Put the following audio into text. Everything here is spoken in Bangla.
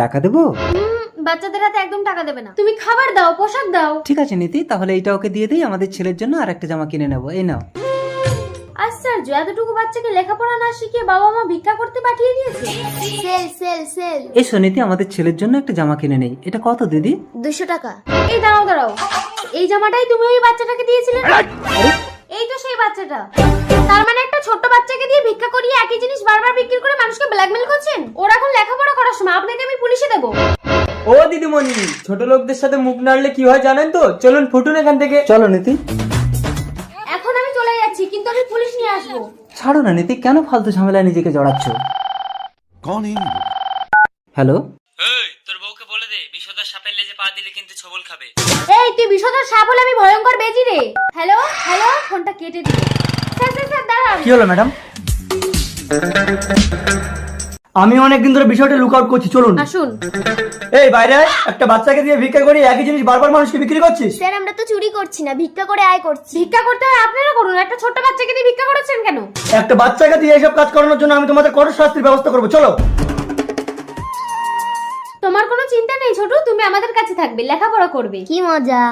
টাকা দেবো? বাচ্চাদের হাতে একদম টাকা দেবে না, তুমি খাবার দাও, পোশাক দাও। ঠিক আছে নীতি, তাহলে এইটা ওকে দিয়ে দিই, আমাদের ছেলের জন্য আর একটা জামা কিনে নেবো। এই নাও। আশ্চর্য, এতটুকু বাচ্চাকে লেখাপড়া না শিখিয়ে বাবা মা ভিক্ষা করতে পাঠিয়ে দিয়েছে। Sale sale sale. এসো নীতি, আমাদের ছেলের জন্য একটা জামা কিনে নেই। এটা কত দিদি? 200 টাকা। এই দাঁড়াও দাঁড়াও, এই জামাটাই তুমি ওই বাচ্চাটাকে দিয়েছিলে না? এই তো সেই বাচ্চাটা। তার মানে একটা ছোট্ট বাচ্চাকে দিয়ে ভিক্ষা করিয়ে একই জিনিস বারবার বিক্রি করে মানুষকে ব্ল্যাকমেল করছেন। ওর এখন লেখাপড়া করার সময়, আপনাকে আমি পুলিশে দেবো। ও দিদিমণি, ছোট লোকদের সাথে মুখ নাড়লে কি হয় জানেন তো? চলুন ফুটুন এখান থেকে। চলো নীতি। এখন আমি চলে যাচ্ছি, কিন্তু আমি পুলিশ নিয়ে আসবো। ছাড়ো না নীতি, কেন ফালতু ঝামেলায় নিজেকে জড়াচ্ছ? হ্যালো, এই তোর বউকে বলে দে বিষধর সাপের লেজে পা দিলে কিন্তু ছবল খাবে। এই তুই বিষধর সাপ হলে আমি ভয়ঙ্কর বেজি রে। হ্যালো হ্যালো, ফোনটা কেটে দিল। স্যার স্যার স্যার দাঁড়ান। কি হলো ম্যাডাম? আমি অনেকদিন ধরে বিষয়টা লুক আউট করছি, চলুন। আসুন। এই বাইরে আয়, একটা বাচ্চাকে দিয়ে ভিক্ষা করি একই জিনিস বারবার মানুষকে বিক্রি করছিস। স্যার আমরা তো চুরি করছি না, ভিক্ষা করে আয় করছি। ভিক্ষা করতে হয় আপনারা করুন, একটা ছোট্ট বাচ্চাকে দিয়ে ভিক্ষা করেছেন কেন? একটা বাচ্চাকে দিয়ে এসব কাজ করানোর জন্য আমি তোমাদের কঠোর শাস্তির ব্যবস্থা করবো, চলো। তোমার কোনো চিন্তা নেই ছোট, তুমি আমাদের কাছে থাকবে, লেখাপড়া করবে। কি মজা।